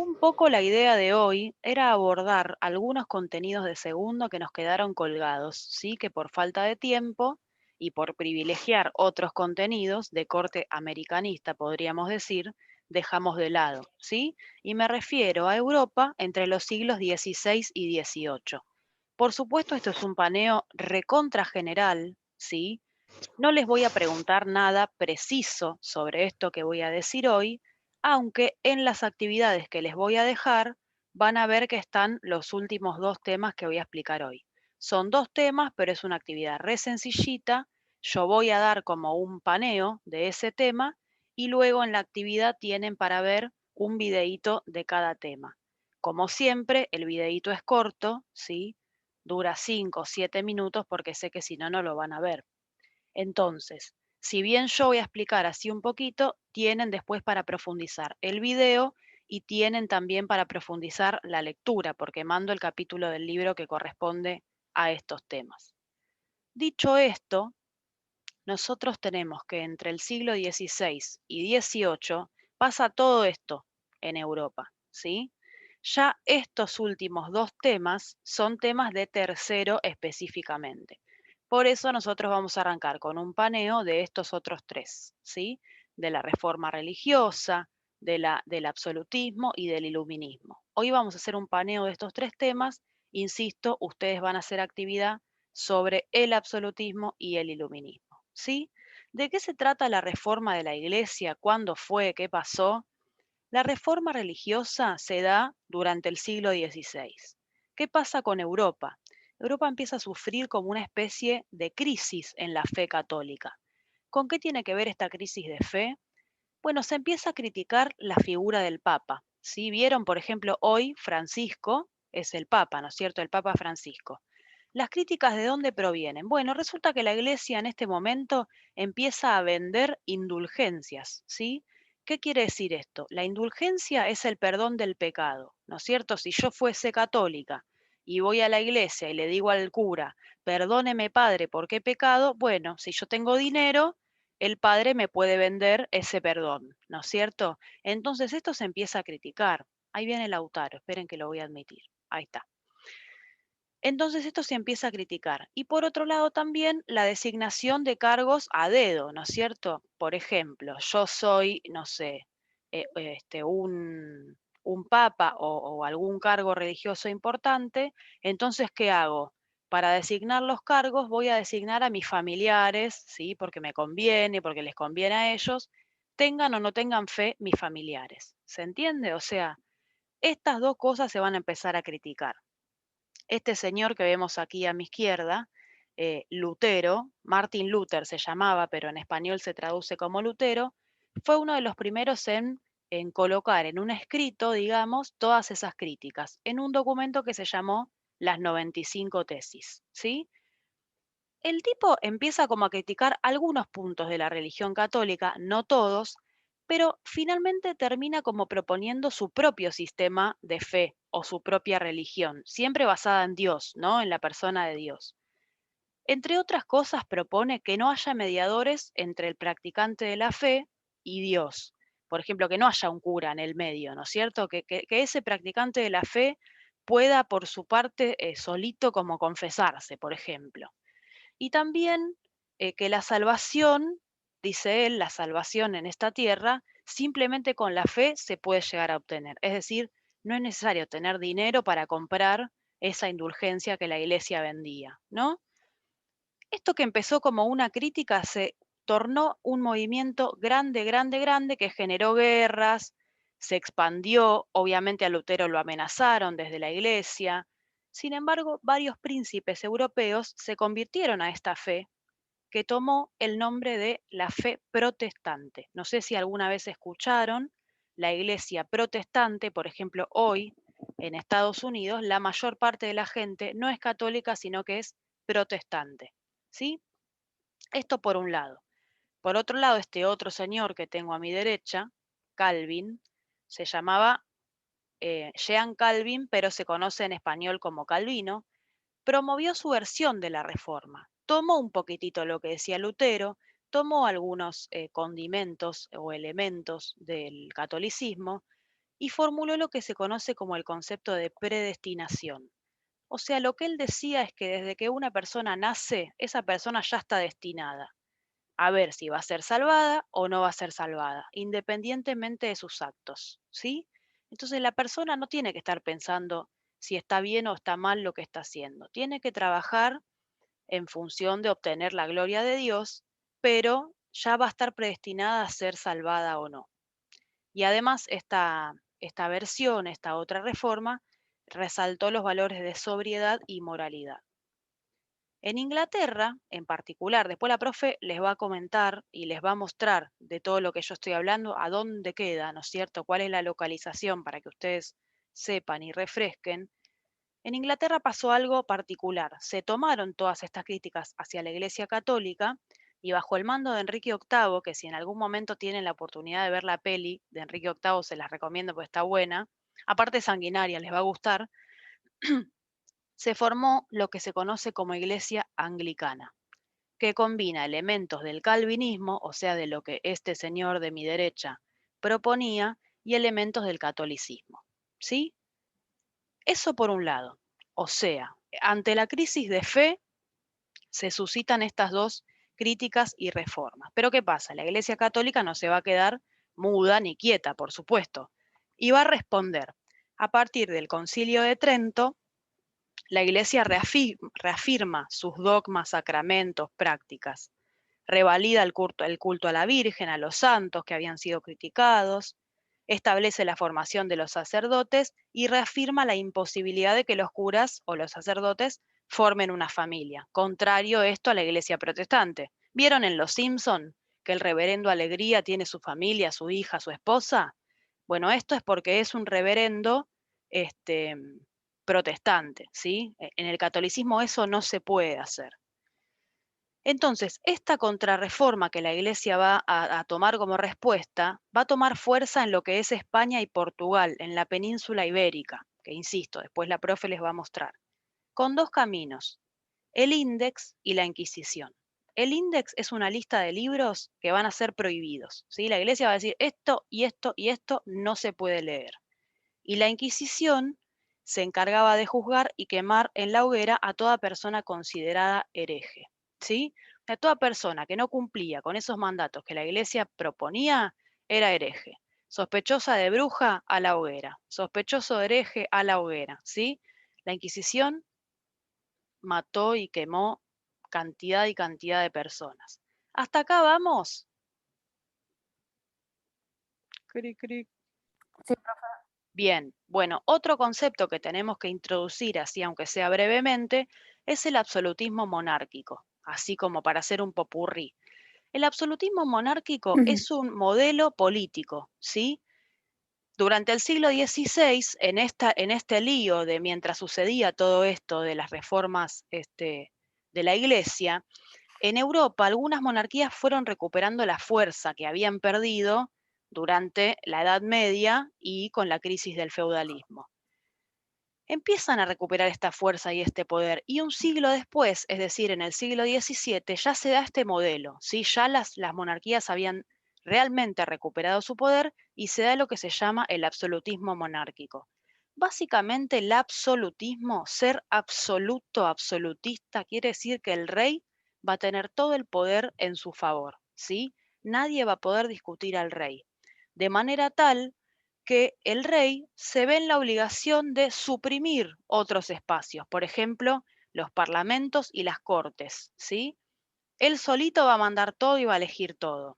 Un poco la idea de hoy era abordar algunos contenidos de segundo que nos quedaron colgados, sí, que por falta de tiempo y por privilegiar otros contenidos de corte americanista, podríamos decir, dejamos de lado, ¿sí? Y me refiero a Europa entre los siglos XVI y XVIII. Por supuesto, esto es un paneo recontra general, ¿sí? No les voy a preguntar nada preciso sobre esto que voy a decir hoy, aunque en las actividades que les voy a dejar van a ver que están los últimos dos temas que voy a explicar hoy. Son dos temas, pero es una actividad re sencillita. Yo voy a dar como un paneo de ese tema y luego en la actividad tienen para ver un videíto de cada tema. Como siempre, el videíto es corto, ¿sí? Dura 5 o 7 minutos porque sé que si no, no lo van a ver. Entonces, si bien yo voy a explicar así un poquito, tienen después para profundizar el video y tienen también para profundizar la lectura, porque mando el capítulo del libro que corresponde a estos temas. Dicho esto, nosotros tenemos que entre el siglo XVI y XVIII pasa todo esto en Europa, ¿sí? Ya estos últimos dos temas son temas de tercero específicamente. Por eso nosotros vamos a arrancar con un paneo de estos otros tres, ¿sí? De la reforma religiosa, del absolutismo y del iluminismo. Hoy vamos a hacer un paneo de estos tres temas. Insisto, ustedes van a hacer actividad sobre el absolutismo y el iluminismo, ¿sí? ¿De qué se trata la reforma de la Iglesia? ¿Cuándo fue? ¿Qué pasó? La reforma religiosa se da durante el siglo XVI. ¿Qué pasa con Europa? Europa empieza a sufrir como una especie de crisis en la fe católica. ¿Con qué tiene que ver esta crisis de fe? Bueno, se empieza a criticar la figura del Papa. ¿Sí? Vieron, por ejemplo, hoy Francisco es el Papa, ¿no es cierto? El Papa Francisco. ¿Las críticas de dónde provienen? Bueno, resulta que la Iglesia en este momento empieza a vender indulgencias, ¿sí? ¿Qué quiere decir esto? La indulgencia es el perdón del pecado, ¿no es cierto? Si yo fuese católica y voy a la iglesia y le digo al cura, perdóneme padre, ¿por qué pecado? Bueno, si yo tengo dinero, el padre me puede vender ese perdón, ¿no es cierto? Entonces esto se empieza a criticar. Ahí viene Lautaro, esperen que lo voy a admitir. Ahí está. Entonces esto se empieza a criticar. Y por otro lado también la designación de cargos a dedo, ¿no es cierto? Por ejemplo, yo soy, no sé, un papa o algún cargo religioso importante, entonces, ¿qué hago? Para designar los cargos voy a designar a mis familiares, ¿sí? Porque me conviene, porque les conviene a ellos, tengan o no tengan fe mis familiares. ¿Se entiende? O sea, estas dos cosas se van a empezar a criticar. Este señor que vemos aquí a mi izquierda, Lutero, Martin Luther se llamaba, pero en español se traduce como Lutero, fue uno de los primeros en colocar en un escrito, digamos, todas esas críticas, en un documento que se llamó Las 95 tesis, ¿sí? El tipo empieza como a criticar algunos puntos de la religión católica, no todos, pero finalmente termina como proponiendo su propio sistema de fe o su propia religión, siempre basada en Dios, ¿no? En la persona de Dios. Entre otras cosas, propone que no haya mediadores entre el practicante de la fe y Dios. Por ejemplo, que no haya un cura en el medio, ¿no es cierto? Que ese practicante de la fe pueda por su parte solito como confesarse, por ejemplo. Y también que la salvación, dice él, la salvación en esta tierra, simplemente con la fe se puede llegar a obtener. Es decir, no es necesario tener dinero para comprar esa indulgencia que la iglesia vendía, ¿no? Esto que empezó como una crítica se tornó un movimiento grande, grande, grande que generó guerras, se expandió, obviamente a Lutero lo amenazaron desde la iglesia. Sin embargo, varios príncipes europeos se convirtieron a esta fe que tomó el nombre de la fe protestante. No sé si alguna vez escucharon la iglesia protestante, por ejemplo, hoy en Estados Unidos, la mayor parte de la gente no es católica, sino que es protestante. ¿Sí? Esto por un lado. Por otro lado, este otro señor que tengo a mi derecha, Calvin, se llamaba Jean Calvin, pero se conoce en español como Calvino, promovió su versión de la reforma. Tomó un poquitito lo que decía Lutero, tomó algunos condimentos o elementos del catolicismo y formuló lo que se conoce como el concepto de predestinación. O sea, lo que él decía es que desde que una persona nace, esa persona ya está destinada a ver si va a ser salvada o no va a ser salvada, independientemente de sus actos, ¿sí? Entonces la persona no tiene que estar pensando si está bien o está mal lo que está haciendo. Tiene que trabajar en función de obtener la gloria de Dios, pero ya va a estar predestinada a ser salvada o no. Y además esta versión, esta otra reforma, resaltó los valores de sobriedad y moralidad. En Inglaterra, en particular, después la profe les va a comentar y les va a mostrar de todo lo que yo estoy hablando, a dónde queda, ¿no es cierto? Cuál es la localización para que ustedes sepan y refresquen. En Inglaterra pasó algo particular. Se tomaron todas estas críticas hacia la Iglesia Católica y bajo el mando de Enrique VIII, que si en algún momento tienen la oportunidad de ver la peli de Enrique VIII, se las recomiendo porque está buena, aparte sanguinaria, les va a gustar, se formó lo que se conoce como Iglesia Anglicana, que combina elementos del calvinismo, o sea, de lo que este señor de mi derecha proponía, y elementos del catolicismo. ¿Sí? Eso por un lado. O sea, ante la crisis de fe se suscitan estas dos críticas y reformas. Pero ¿qué pasa? La Iglesia Católica no se va a quedar muda ni quieta, por supuesto, y va a responder. A partir del Concilio de Trento, la Iglesia reafirma sus dogmas, sacramentos, prácticas, revalida el culto a la Virgen, a los santos que habían sido criticados, establece la formación de los sacerdotes y reafirma la imposibilidad de que los curas o los sacerdotes formen una familia, contrario esto a la Iglesia protestante. ¿Vieron en Los Simpson que el reverendo Alegría tiene su familia, su hija, su esposa? Bueno, esto es porque es un reverendo este, protestante, ¿sí? En el catolicismo eso no se puede hacer. Entonces, esta contrarreforma que la Iglesia va a tomar como respuesta, va a tomar fuerza en lo que es España y Portugal, en la península ibérica, que insisto, después la profe les va a mostrar, con dos caminos, el índex y la Inquisición. El índex es una lista de libros que van a ser prohibidos, ¿sí? La Iglesia va a decir esto y esto y esto no se puede leer. Y la Inquisición se encargaba de juzgar y quemar en la hoguera a toda persona considerada hereje, ¿sí? A toda persona que no cumplía con esos mandatos que la Iglesia proponía era hereje. Sospechosa de bruja a la hoguera, sospechoso de hereje a la hoguera, ¿sí? La Inquisición mató y quemó cantidad y cantidad de personas. ¿Hasta acá vamos? Cri, cri. Sí, Bien, bueno, otro concepto que tenemos que introducir, así aunque sea brevemente, es el absolutismo monárquico, así como para hacer un popurrí. El absolutismo monárquico profe. es un modelo político, ¿sí? Durante el siglo XVI, en este lío de mientras sucedía todo esto de las reformas de la Iglesia, en Europa, algunas monarquías fueron recuperando la fuerza que habían perdido durante la Edad Media y con la crisis del feudalismo. Empiezan a recuperar esta fuerza y este poder, y un siglo después, es decir, en el siglo XVII, ya se da este modelo, ¿sí? Ya las monarquías habían realmente recuperado su poder y se da lo que se llama el absolutismo monárquico. Básicamente, el absolutismo, ser absoluto, absolutista, quiere decir que el rey va a tener todo el poder en su favor, ¿sí? Nadie va a poder discutir al rey. De manera tal que el rey se ve en la obligación de suprimir otros espacios, por ejemplo, los parlamentos y las cortes, ¿sí? Él solito va a mandar todo y va a elegir todo.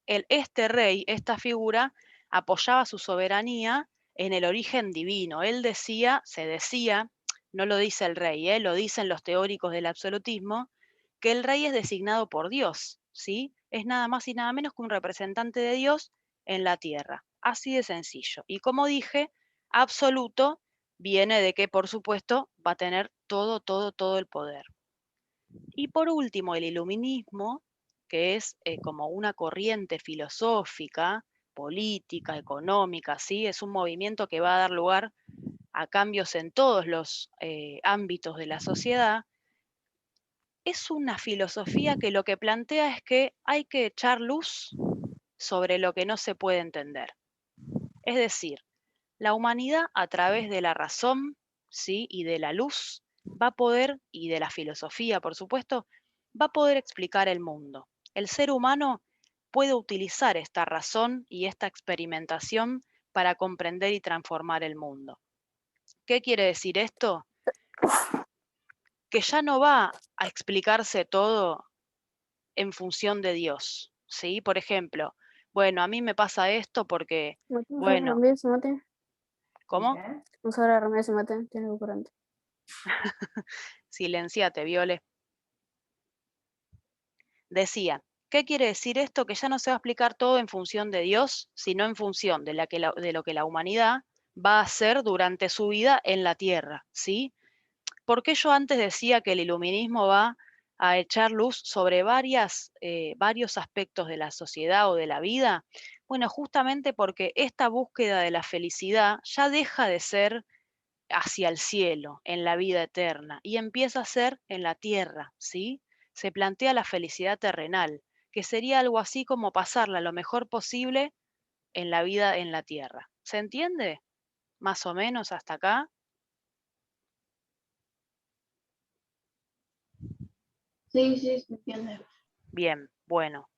Este rey, esta figura, apoyaba su soberanía en el origen divino. Él decía, se decía, no lo dice el rey, lo dicen los teóricos del absolutismo, que el rey es designado por Dios, ¿sí? Es nada más y nada menos que un representante de Dios en la tierra. Así de sencillo. Y como dije, absoluto viene de que, por supuesto, va a tener todo, todo, todo el poder. Y por último, el iluminismo, que es como una corriente filosófica, política, económica, ¿sí? Es un movimiento que va a dar lugar a cambios en todos los ámbitos de la sociedad. Es una filosofía que lo que plantea es que hay que echar luz sobre lo que no se puede entender. Es decir, la humanidad a través de la razón, ¿sí? Y de la luz va a poder, y de la filosofía, por supuesto, va a poder explicar el mundo. El ser humano puede utilizar esta razón y esta experimentación para comprender y transformar el mundo. ¿Qué quiere decir esto? Que ya no va a explicarse todo en función de Dios, ¿sí? Por ejemplo, bueno, a mí me pasa esto porque, Mate, un sobre bueno, remedio ese mate. ¿cómo? Un sobre remedio ese mate, tiene edulcorante. Silenciate, Viole. Decía, ¿qué quiere decir esto? Que ya no se va a explicar todo en función de Dios, sino en función de, de lo que la humanidad va a hacer durante su vida en la Tierra, ¿sí? Porque yo antes decía que el iluminismo va a echar luz sobre varios aspectos de la sociedad o de la vida? Bueno, justamente porque esta búsqueda de la felicidad ya deja de ser hacia el cielo, en la vida eterna, y empieza a ser en la tierra, ¿sí? Se plantea la felicidad terrenal, que sería algo así como pasarla lo mejor posible en la vida en la tierra. ¿Se entiende? Más o menos hasta acá. Sí, sí, se entiende. Bien, bueno.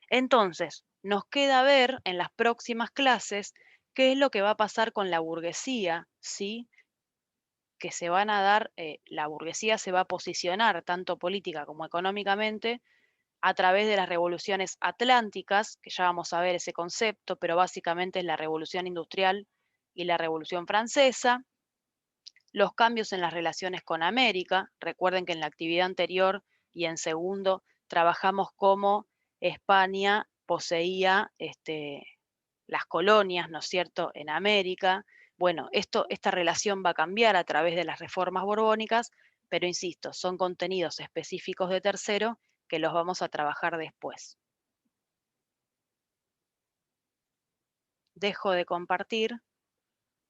Entonces, nos queda ver en las próximas clases qué es lo que va a pasar con la burguesía, ¿sí? Que se van a dar, la burguesía se va a posicionar tanto política como económicamente a través de las revoluciones atlánticas, que ya vamos a ver ese concepto, pero básicamente es la revolución industrial y la revolución francesa, los cambios en las relaciones con América. Recuerden que en la actividad anterior y en segundo trabajamos cómo España poseía las colonias, ¿no es cierto?, en América. Bueno, esta relación va a cambiar a través de las reformas borbónicas, pero insisto, son contenidos específicos de tercero que los vamos a trabajar después. Dejo de compartir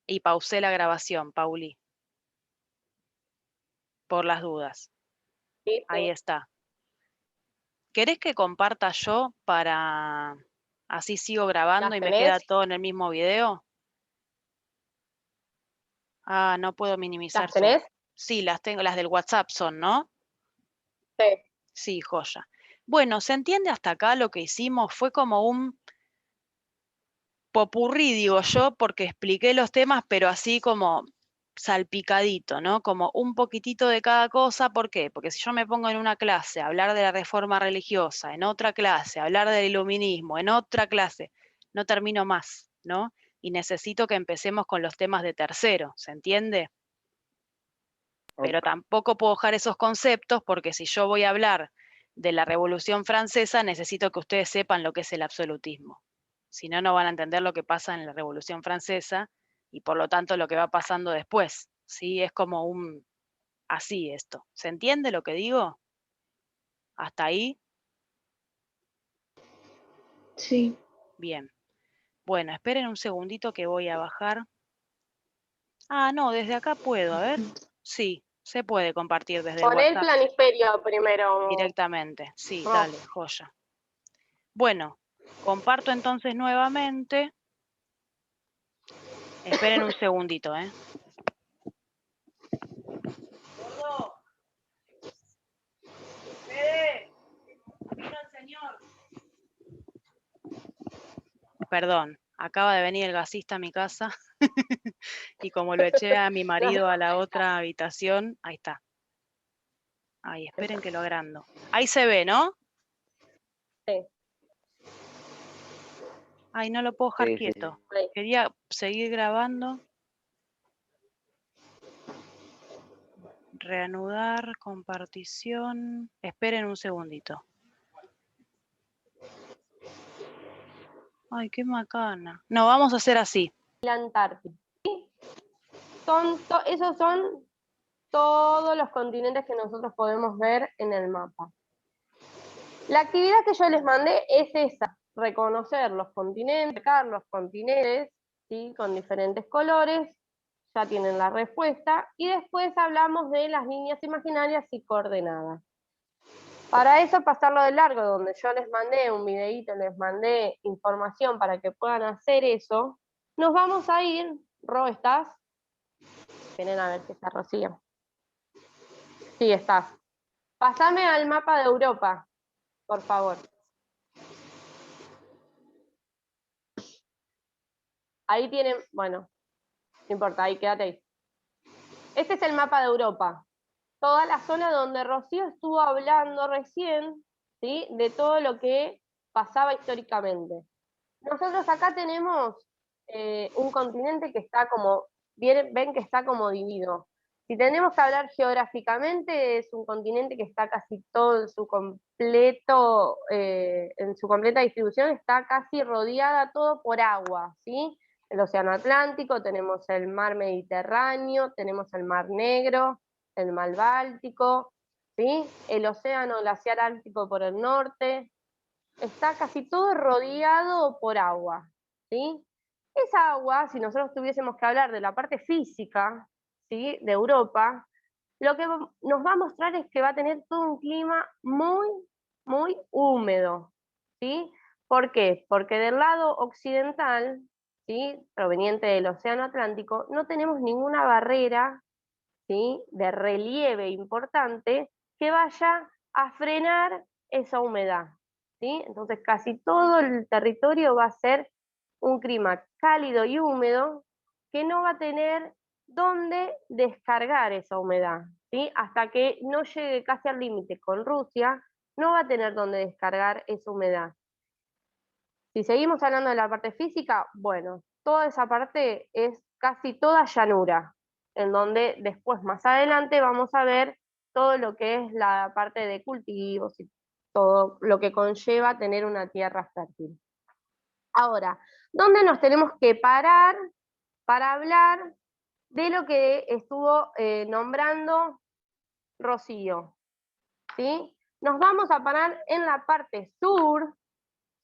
y pausé la grabación, Pauli, por las dudas. Sí, Ahí está. ¿Querés que comparta yo para así sigo grabando ¿las y me queda tenés? todo en el mismo video? Ah, no puedo minimizar ¿Las su. tenés? Sí, las tengo, las del WhatsApp son, ¿no? Sí. Sí, joya. Bueno, ¿se entiende hasta acá lo que hicimos? Fue como un popurrí, digo yo, porque expliqué los temas, pero así como salpicadito, ¿no? Como un poquitito de cada cosa. ¿Por qué? Porque si yo me pongo en una clase a hablar de la reforma religiosa, en otra clase a hablar del iluminismo, en otra clase, no termino más, ¿no? Y necesito que empecemos con los temas de tercero, ¿se entiende? Pero tampoco puedo dejar esos conceptos porque si yo voy a hablar de la Revolución Francesa, necesito que ustedes sepan lo que es el absolutismo. Si no, no van a entender lo que pasa en la Revolución Francesa y por lo tanto lo que va pasando después. ¿Sí? Es como un así esto. ¿Se entiende lo que digo? ¿Hasta ahí? Sí. Bien. Bueno, esperen un segundito que voy a bajar. Ah, no, desde acá puedo, a ver. Sí, se puede compartir desde el Pon el WhatsApp planiferio primero. directamente. Sí, No. dale, joya. Bueno, comparto entonces nuevamente. Esperen un segundito, ¿eh? Gordo. Fede, vino el señor. Perdón, acaba de venir el gasista a mi casa y como lo eché a mi marido a la otra habitación, ahí está. Ahí, esperen que lo agrando. Ahí se ve, ¿no? Sí, Ay, no lo puedo dejar Sí, sí, quieto. ahí. Quería seguir grabando. Reanudar, compartición. Esperen un segundito. Ay, qué macana. No, vamos a hacer así. La Antártida. Esos son todos los continentes que nosotros podemos ver en el mapa. La actividad que yo les mandé es esa, reconocer los continentes, marcar los continentes, ¿sí? Con diferentes colores, ya tienen la respuesta, y después hablamos de las líneas imaginarias y coordenadas. Para eso pasarlo de largo, donde yo les mandé un videíto, les mandé información para que puedan hacer eso, Nos vamos a ir, Ro, ¿estás? Esperen a ver si está Rocío. Sí, estás. Pásame al mapa de Europa, por favor. Ahí tienen, bueno, no importa, ahí quédate ahí. Este es el mapa de Europa. Toda la zona donde Rocío estuvo hablando recién, ¿sí? De todo lo que pasaba históricamente. Nosotros acá tenemos un continente que está como, ven que está como dividido. Si tenemos que hablar geográficamente, es un continente que está casi todo en su completo, en su completa distribución, está casi rodeada todo por agua, ¿sí? El Océano Atlántico, tenemos el Mar Mediterráneo, tenemos el Mar Negro, el Mar Báltico, ¿sí? El Océano Glaciar Ártico por el norte, está casi todo rodeado por agua, ¿sí? Esa agua, si nosotros tuviésemos que hablar de la parte física, ¿sí? De Europa, lo que nos va a mostrar es que va a tener todo un clima muy, muy húmedo, ¿sí? ¿Por qué? Porque del lado occidental, ¿sí? Proveniente del Océano Atlántico, no tenemos ninguna barrera, ¿sí? De relieve importante que vaya a frenar esa humedad, ¿sí? Entonces casi todo el territorio va a ser un clima cálido y húmedo que no va a tener dónde descargar esa humedad, ¿sí? Hasta que no llegue casi al límite con Rusia, no va a tener dónde descargar esa humedad. Si seguimos hablando de la parte física, bueno, toda esa parte es casi toda llanura, en donde después más adelante vamos a ver todo lo que es la parte de cultivos y todo lo que conlleva tener una tierra fértil. Ahora, ¿dónde nos tenemos que parar para hablar de lo que estuvo nombrando Rocío? ¿Sí? Nos vamos a parar en la parte sur,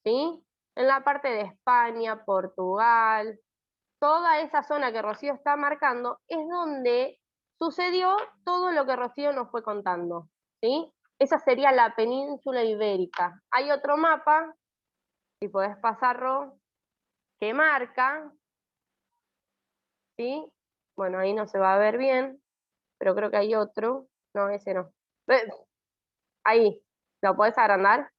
¿sí? En la parte de España, Portugal, toda esa zona que Rocío está marcando, es donde sucedió todo lo que Rocío nos fue contando, ¿sí? Esa sería la península ibérica. Hay otro mapa, si podés pasarlo, que marca, ¿sí? Bueno, ahí no se va a ver bien, pero creo que hay otro. No, ese no. Ahí, ¿lo podés agrandar?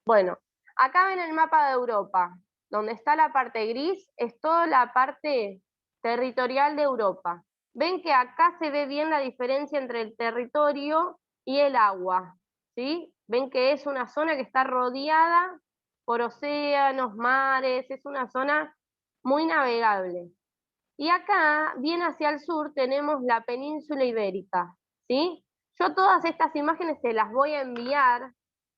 Bueno, acá ven el mapa de Europa, donde está la parte gris, es toda la parte territorial de Europa. Ven que acá se ve bien la diferencia entre el territorio y el agua, ¿sí? Ven que es una zona que está rodeada por océanos, mares, es una zona muy navegable. Y acá, bien hacia el sur, tenemos la península ibérica, ¿sí? Yo todas estas imágenes se las voy a enviar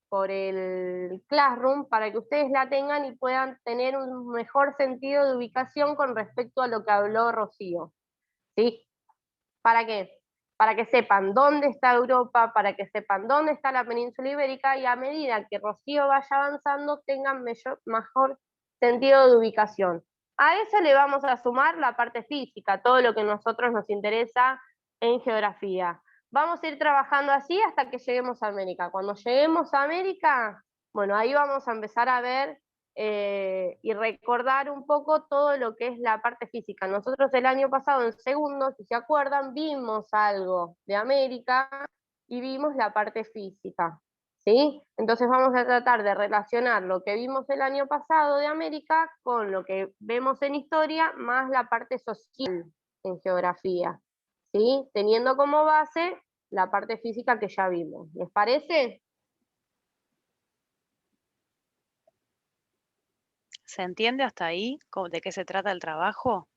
por el Classroom para que ustedes la tengan y puedan tener un mejor sentido de ubicación con respecto a lo que habló Rocío, ¿sí? ¿Para qué? Para que sepan dónde está Europa, para que sepan dónde está la península ibérica y a medida que Rocío vaya avanzando tengan mejor sentido de ubicación. A eso le vamos a sumar la parte física, todo lo que a nosotros nos interesa en geografía. Vamos a ir trabajando así hasta que lleguemos a América. Cuando lleguemos a América, bueno, ahí vamos a empezar a ver y recordar un poco todo lo que es la parte física. Nosotros el año pasado, en segundo, si se acuerdan, vimos algo de América y vimos la parte física, ¿sí? Entonces vamos a tratar de relacionar lo que vimos el año pasado de América con lo que vemos en historia, más la parte social en geografía, ¿sí? Teniendo como base la parte física que ya vimos. ¿Les parece? ¿Se entiende hasta ahí de qué se trata el trabajo?